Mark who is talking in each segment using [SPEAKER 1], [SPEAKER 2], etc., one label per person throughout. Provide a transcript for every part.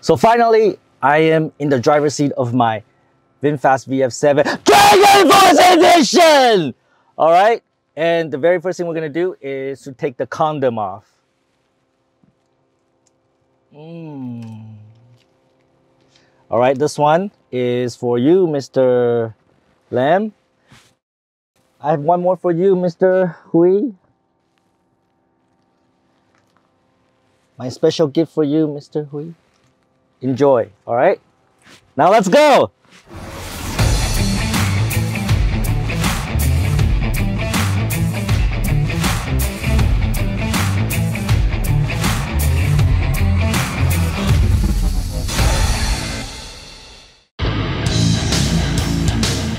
[SPEAKER 1] So finally, I am in the driver's seat of my VinFast VF7 Dragon Force Edition! All right, and the very first thing we're gonna do is to take the condom off. All right, this one is for you, Mr. Lam. I have one more for you, Mr. Hui. My special gift for you, Mr. Hui. Enjoy, all right? Now let's go!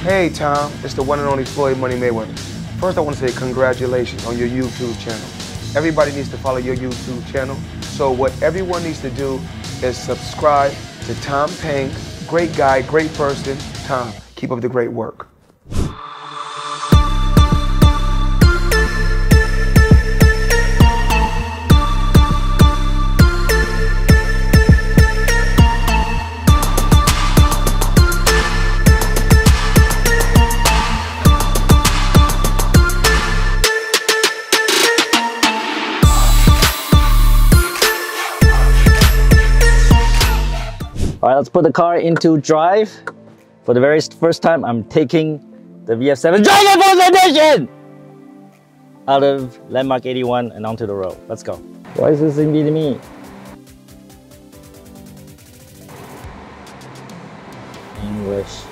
[SPEAKER 2] Hey Tom, it's the one and only Floyd Money Mayweather. First I want to say congratulations on your YouTube channel. Everybody needs to follow your YouTube channel. So what everyone needs to do is subscribe to Tom Peng. Great guy, great person. Tom, keep up the great work.
[SPEAKER 1] All right, let's put the car into drive. For the very first time, I'm taking the VF7 Dragon Force Edition out of Landmark 81 and onto the road. Let's go. Why is this in Vietnamese? English.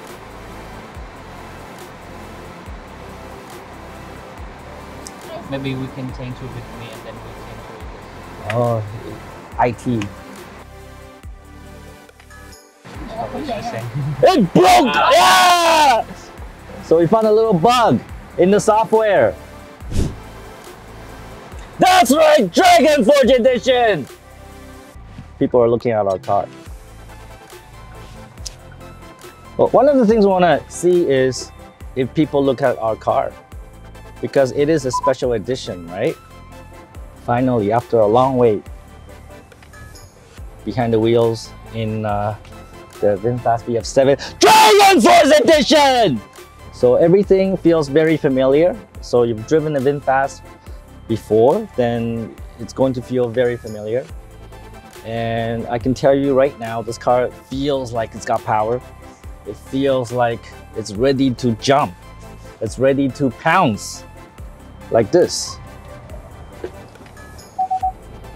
[SPEAKER 3] Maybe we can change it with me and then we change it.
[SPEAKER 1] Oh, IT. It broke! Yeah! So we found a little bug in the software. That's right, Dragon Force Edition! People are looking at our car. Well, one of the things we want to see is if people look at our car, because it is a special edition, right? Finally, after a long wait, behind the wheels in the VinFast VF7 Dragon Force Edition! So everything feels very familiar. So you've driven the VinFast before, then it's going to feel very familiar. And I can tell you right now, this car feels like it's got power. It feels like it's ready to jump. It's ready to pounce, like this.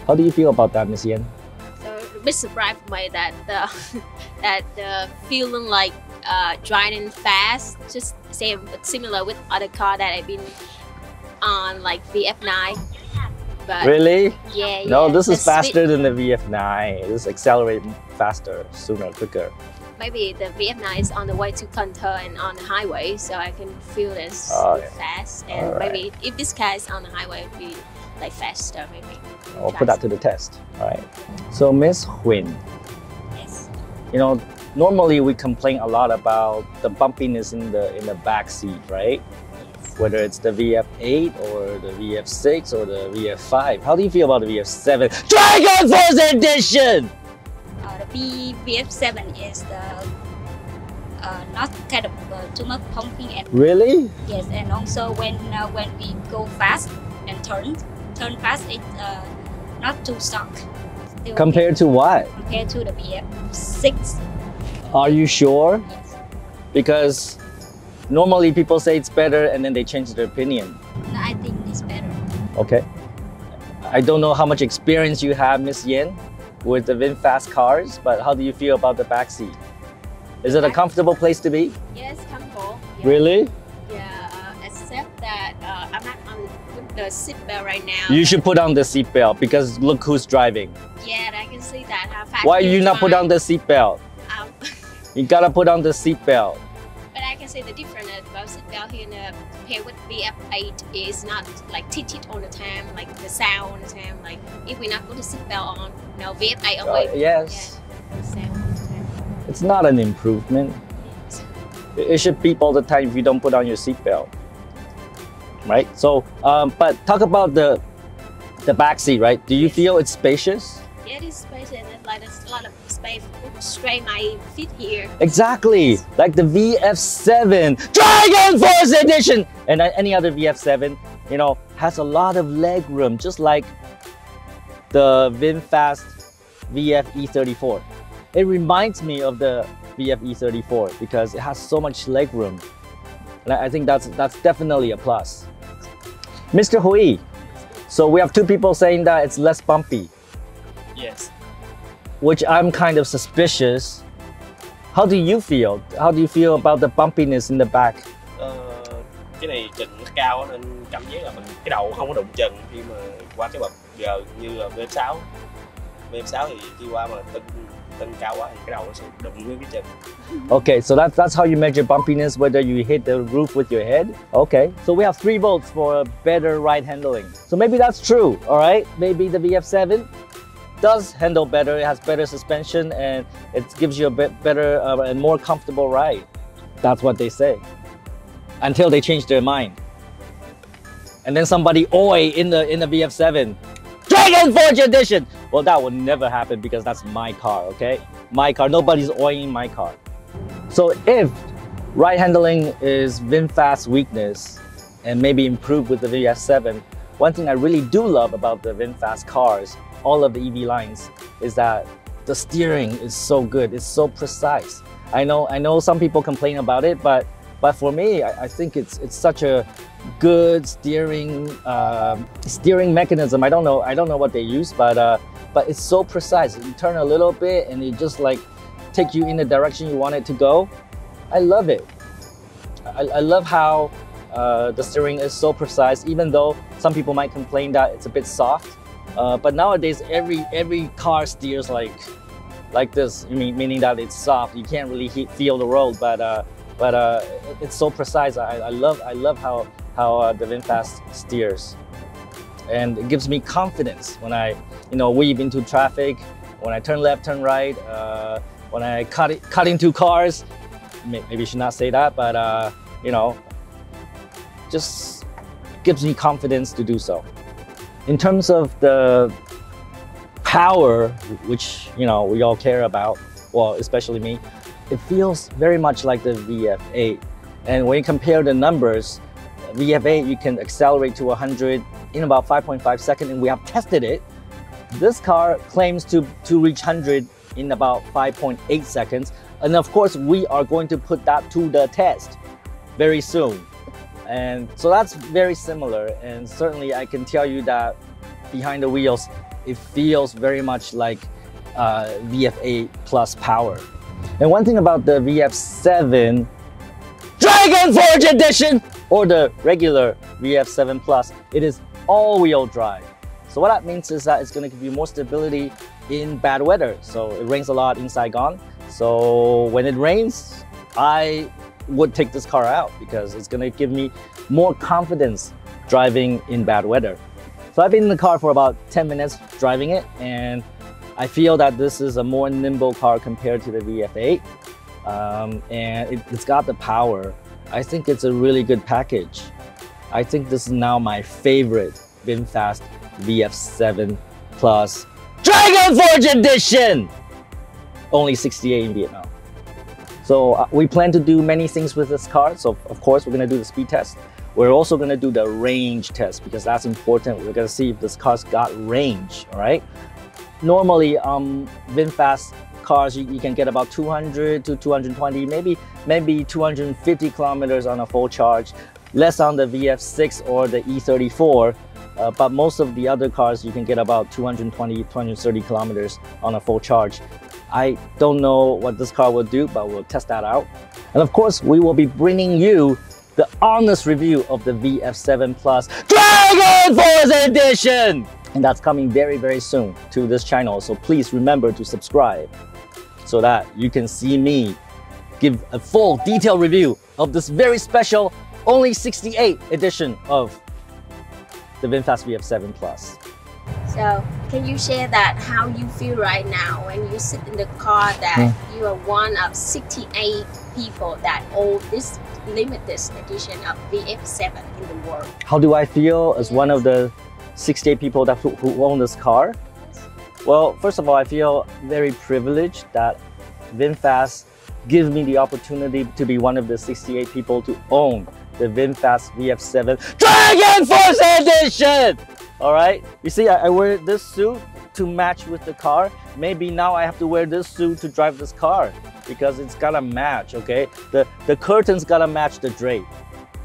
[SPEAKER 1] How do you feel about that, Miss Yen?
[SPEAKER 4] A bit surprised by that the feeling like driving fast, just similar with other car that I've been on, like VF9. But
[SPEAKER 1] really?
[SPEAKER 4] Yeah.
[SPEAKER 1] No,
[SPEAKER 4] yeah.
[SPEAKER 1] this is faster than the VF9. This accelerates faster, sooner, quicker.
[SPEAKER 4] Maybe the VF9 is on the way to Contour and on the highway, so I can feel this fast. And maybe if this car is on the highway, it'll be like faster, maybe.
[SPEAKER 1] We'll put that to the test. All right. So Miss Huyn,
[SPEAKER 4] yes.
[SPEAKER 1] You know, normally we complain a lot about the bumpiness in the back seat, right?
[SPEAKER 4] Yes.
[SPEAKER 1] Whether it's the VF8 or the VF6 or the VF5. How do you feel about the VF7 Dragon Force Edition?
[SPEAKER 5] The VF7 is the not kind of too much pumping and
[SPEAKER 1] really.
[SPEAKER 5] Yes, and also when we go fast and turn fast, it's not too shock.
[SPEAKER 1] Compared to what?
[SPEAKER 5] Compared to the VF6.
[SPEAKER 1] Are you sure?
[SPEAKER 5] Yes.
[SPEAKER 1] Because normally people say it's better and then they change their opinion.
[SPEAKER 5] No, I think it's better.
[SPEAKER 1] Okay. I don't know how much experience you have, Miss Yen, with the VinFast cars, but how do you feel about the back seat? Is it a comfortable place to be?
[SPEAKER 4] Yes, comfortable. Yeah.
[SPEAKER 1] Really?
[SPEAKER 4] Yeah, except that I'm not on the seatbelt right now.
[SPEAKER 1] You should put on the seatbelt because look who's driving.
[SPEAKER 4] Yeah, I can see that.
[SPEAKER 1] Why you not put on the seatbelt? You gotta put on the seatbelt.
[SPEAKER 4] But I can see the difference about seatbelt here compared with VF8 is not like tinted all the time, like the sound all the time. Like if we not put the seatbelt on, no VF8 only.
[SPEAKER 1] Yes.
[SPEAKER 4] Yeah, the sound all the time.
[SPEAKER 1] It's not an improvement.
[SPEAKER 4] Yes.
[SPEAKER 1] It should beep all the time if you don't put on your seatbelt. Right? So, but talk about the back seat, right? Do you feel it's spacious?
[SPEAKER 4] Yeah, it is spacious and like there's a lot of space to straighten my feet here.
[SPEAKER 1] Exactly, like the VF7 Dragon Force Edition, and any other VF7, you know, has a lot of leg room, just like the VinFast VF34. It reminds me of the VF34 because it has so much leg room, and I think that's definitely a plus. Mr. Hui, so we have two people saying that it's less bumpy.
[SPEAKER 6] Yes.
[SPEAKER 1] Which I'm kind of suspicious. How do you feel? How do you feel about the bumpiness in the back?
[SPEAKER 6] Cái này trần nó cao nên cảm giác là cái đầu không có đụng trần khi mà qua cái bậc giờ như là VF6. VF6 thì khi qua mà tân cao quá thì cái đầu nó sẽ đụng với cái trần.
[SPEAKER 1] Okay, so that's how you measure bumpiness, whether you hit the roof with your head. Okay, so we have 3 votes for better ride handling. So maybe that's true, all right? Maybe the VF7 does handle better, it has better suspension, and it gives you a bit better and more comfortable ride. That's what they say. Until they change their mind. And then somebody oi in the VF7. Dragon Forge Edition! Well, that would never happen because that's my car, okay? My car, nobody's oiing my car. So if ride handling is VinFast's weakness and maybe improved with the VF7, one thing I really do love about the VinFast cars, all of the EV lines, is that the steering is so good, it's so precise. I know some people complain about it, but for me, I think it's such a good steering mechanism. I don't know what they use, but it's so precise. You turn a little bit and it just like take you in the direction you want it to go. I love it. I love how the steering is so precise, even though some people might complain that it's a bit soft. But nowadays, every car steers like this, meaning that it's soft. You can't really feel the road, but it's so precise. I love how the VinFast steers, and it gives me confidence when I weave into traffic, when I turn left, turn right, when I cut into cars. Maybe you should not say that, but just gives me confidence to do so. In terms of the power, which we all care about, well, especially me, it feels very much like the VF8. And when you compare the numbers, VF8 you can accelerate to 100 in about 5.5 seconds, and we have tested it. This car claims to reach 100 in about 5.8 seconds, and of course we are going to put that to the test very soon. And so that's very similar, and certainly I can tell you that behind the wheels it feels very much like VF8 plus power. And one thing about the VF7 Dragon Forge Edition or the regular VF7 Plus, it is all-wheel drive. So what that means is that it's going to give you more stability in bad weather. So it rains a lot in Saigon. So when it rains, I would take this car out because it's going to give me more confidence driving in bad weather. So I've been in the car for about 10 minutes driving it, and I feel that this is a more nimble car compared to the VF8, and it's got the power. I think it's a really good package. I think this is now my favorite VinFast VF7 Plus Dragon Forge Edition! Only 68 in Vietnam. So we plan to do many things with this car. So of course we're going to do the speed test. We're also going to do the range test because that's important. We're going to see if this car's got range, all right? Normally, VinFast cars, you can get about 200 to 220, maybe 250 kilometers on a full charge. Less on the VF6 or the E34, but most of the other cars you can get about 220, 230 kilometers on a full charge. I don't know what this car will do, but we'll test that out. And of course, we will be bringing you the honest review of the VF7 Plus Dragon Force Edition! And that's coming very, very soon to this channel. So please remember to subscribe so that you can see me give a full detailed review of this very special, only 68 edition of the VinFast VF7 Plus.
[SPEAKER 4] So can you share that how you feel right now when you sit in the car that you are one of 68 people that own this limited edition of VF7 in the world?
[SPEAKER 1] How do I feel as one of the 68 people who own this car? Well, first of all, I feel very privileged that VinFast gives me the opportunity to be one of the 68 people to own the VinFast VF7 Dragon Force Edition! Alright, you see, I wear this suit to match with the car. Maybe now I have to wear this suit to drive this car because it's gotta match, okay? The curtains gotta match the drape,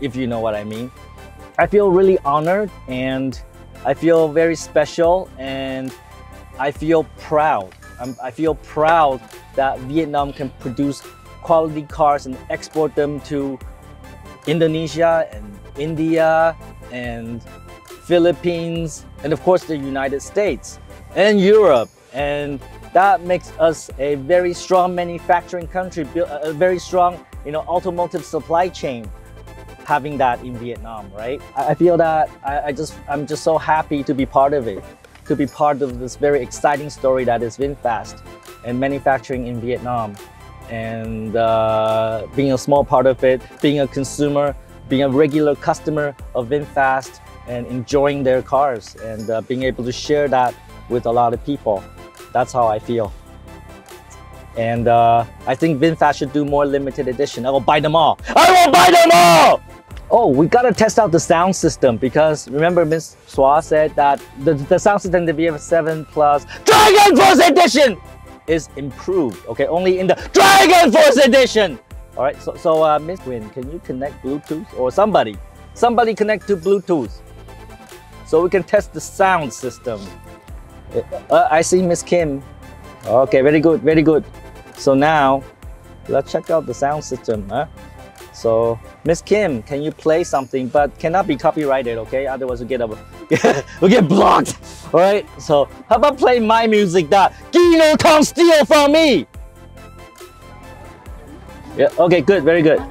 [SPEAKER 1] if you know what I mean. I feel really honored and I feel very special and I feel proud. I feel proud that Vietnam can produce quality cars and export them to Indonesia and India and Philippines and of course the United States and Europe, and that makes us a very strong manufacturing country, a very strong automotive supply chain, having that in Vietnam, right? I feel that I'm just so happy to be part of it, to be part of this very exciting story that is VinFast and manufacturing in Vietnam, and being a small part of it, being a consumer, being a regular customer of VinFast and enjoying their cars and being able to share that with a lot of people. That's how I feel. And I think VinFast should do more limited edition. I will buy them all. I will buy them all! Oh, we gotta test out the sound system because remember Ms. Swa said that the sound system in the VF7 Plus Dragon Force Edition is improved, okay? Only in the Dragon Force Edition! Alright, so Ms. Quinn, can you connect Bluetooth? Or somebody connect to Bluetooth so we can test the sound system. I see Miss Kim. Okay, very good, very good. So now, let's check out the sound system. Huh? So, Miss Kim, can you play something? But cannot be copyrighted, okay? Otherwise we get blocked. All right. So, how about play my music that Gino can't steal from me? Yeah. Okay. Good. Very good.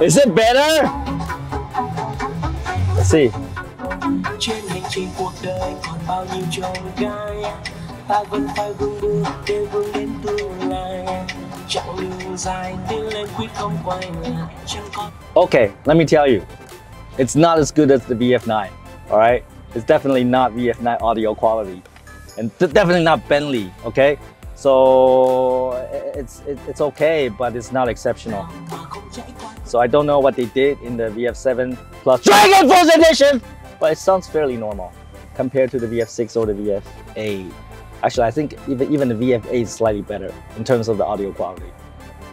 [SPEAKER 1] Is it better? Let's see.
[SPEAKER 7] Trên hành trình cuộc đời còn bao nhiêu chông gai, ta vẫn phải vững bước để vươn đến tương lai. Chặng đường dài tiến lên quyết không quay lại.
[SPEAKER 1] Okay, let me tell you, it's not as good as the VF9. All right, it's definitely not VF9 audio quality, and definitely not Bentley. Okay, so it's okay, but it's not exceptional. So I don't know what they did in the VF7 Plus Dragon Force Edition, but it sounds fairly normal compared to the VF6 or the VF8. Actually, I think even the VF8 is slightly better in terms of the audio quality.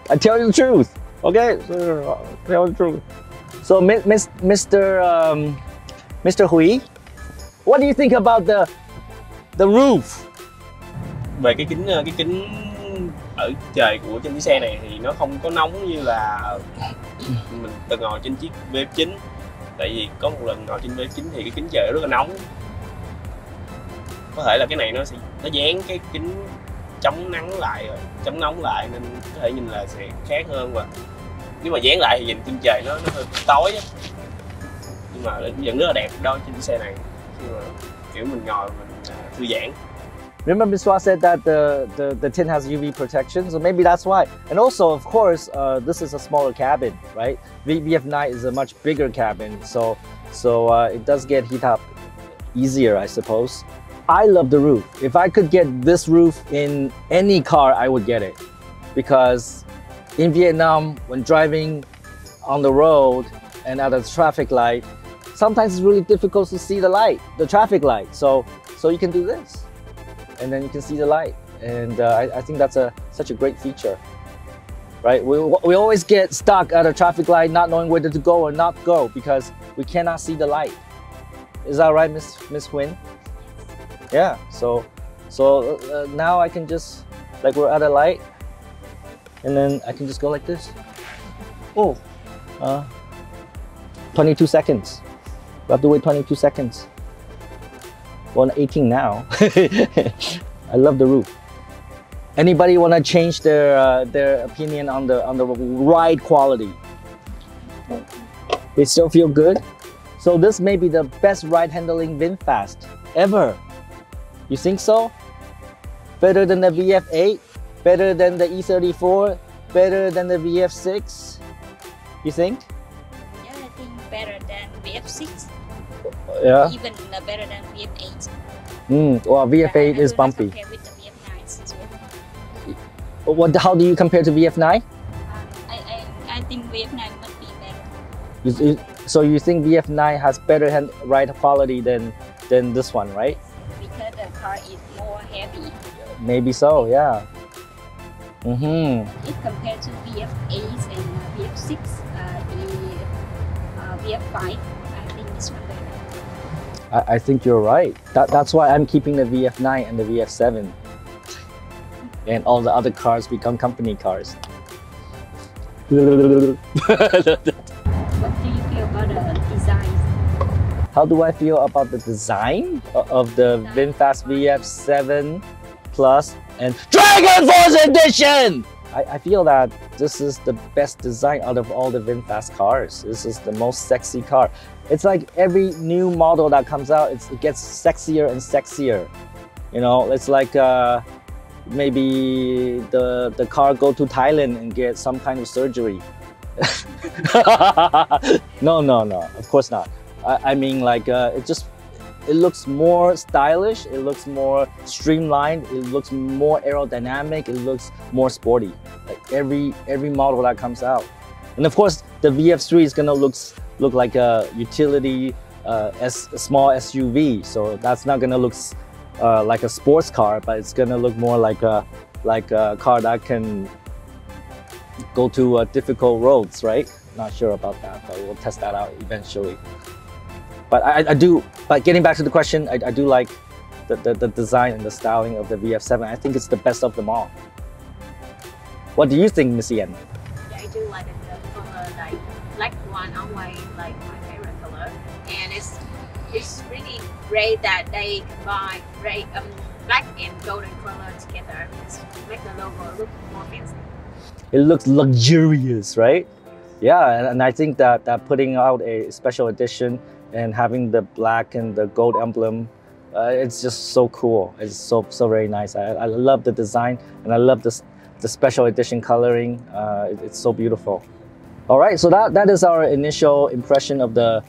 [SPEAKER 1] I tell you the truth, okay? Tell the truth. So, Mr. Hui, what do you think about the roof?
[SPEAKER 6] Về cái kính ở trời của trên chiếc xe này thì nó không có nóng như là mình từng ngồi trên chiếc VF9. Tại vì có một lần ngồi trên VF9 thì cái kính trời rất là nóng. Có thể là cái này nó dán cái kính chống nắng lại rồi, chống nóng lại nên có thể nhìn là sẽ khác hơn, và nếu mà dán lại thì nhìn trên trời nó hơi tối á. Nhưng mà vẫn rất là đẹp đó trên chiếc xe này, khi mà kiểu mình ngồi mình thư giãn.
[SPEAKER 1] Remember Ms. Swa said that the tint has UV protection, so maybe that's why. And also, of course, this is a smaller cabin, right? VF9 is a much bigger cabin, so it does get heat up easier, I suppose. I love the roof. If I could get this roof in any car, I would get it. Because in Vietnam, when driving on the road and at a traffic light, sometimes it's really difficult to see the traffic light. So you can do this. And then you can see the light, and I think that's such a great feature, right? We always get stuck at a traffic light, not knowing whether to go or not go because we cannot see the light. Is that right, Miss Huynh? Yeah. So now I can just, like, we're at a light, and then I can just go like this. Oh, 22 seconds. We have to wait 22 seconds. Well, 18 now. I love the roof. Anybody want to change their opinion on the ride quality? They still feel good. So this may be the best ride handling VinFast ever. You think so? Better than the VF8? Better than the E34? Better than the VF6? You think?
[SPEAKER 5] Yeah, I think better than VF6. VF6.
[SPEAKER 1] Yeah.
[SPEAKER 5] Even better than VF8.
[SPEAKER 1] Well, VF8
[SPEAKER 5] I
[SPEAKER 1] is
[SPEAKER 5] will not
[SPEAKER 1] bumpy.
[SPEAKER 5] compare with the VF9 as well.
[SPEAKER 1] How do you compare to VF9?
[SPEAKER 5] I think VF9 must be better.
[SPEAKER 1] So you think VF9 has better ride quality than this one, right?
[SPEAKER 5] Because the car is more heavy.
[SPEAKER 1] Maybe so, yeah.
[SPEAKER 5] If compared to VF8 and VF6, VF5, I think this one better.
[SPEAKER 1] I think you're right. That's why I'm keeping the VF9 and the VF7. And all the other cars become company cars.
[SPEAKER 5] What do you feel about the design?
[SPEAKER 1] How do I feel about the design of the VinFast VF7 Plus and Dragon Force Edition? I feel that this is the best design out of all the VinFast cars. This is the most sexy car. It's like every new model that comes out, it gets sexier and sexier. You know, it's like maybe the car go to Thailand and get some kind of surgery. No, of course not. I mean, like it looks more stylish, it looks more streamlined, it looks more aerodynamic, it looks more sporty. Like every model that comes out. And of course, the VF3 is gonna look like a utility a small SUV. So that's not gonna look like a sports car, but it's gonna look more like a car that can go to difficult roads, right? Not sure about that, but we'll test that out eventually. But I do, but getting back to the question, I do like the design and the styling of the VF7. I think it's the best of them all. What do you think, Miss Ian?
[SPEAKER 4] Yeah, I do like the color, like black one and white, like my favorite color. And it's really great that they combine black and golden color together. It's make the logo look more fancy.
[SPEAKER 1] It looks luxurious, right? Yeah, and I think that putting out a special edition and having the black and the gold emblem, it's just so cool. It's so very nice. I love the design and I love the special edition coloring. It's so beautiful. All right, so that is our initial impression of the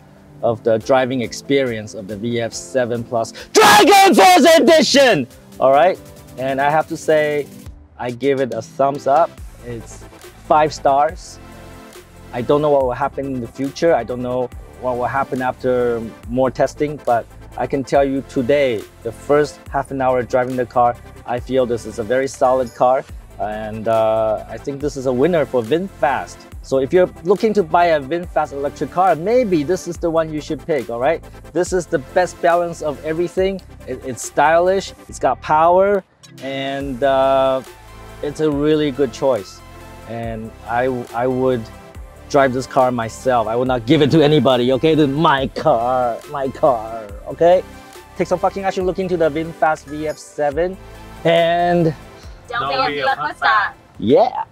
[SPEAKER 1] driving experience of the VF7 Plus Dragon Force Edition. All right, and I have to say, I give it a thumbs up. It's 5 stars. I don't know what will happen in the future. I don't know what will happen after more testing, but I can tell you today, the first half an hour driving the car, I feel this is a very solid car, and I think this is a winner for VinFast. So if you're looking to buy a VinFast electric car, maybe this is the one you should pick, all right? This is the best balance of everything. It's stylish, it's got power, and it's a really good choice. And I would drive this car myself. I would not give it to anybody, okay? This is my car, okay? Take some fucking action, look into the VinFast VF7, and
[SPEAKER 4] Don't be a blockbuster.
[SPEAKER 1] yeah.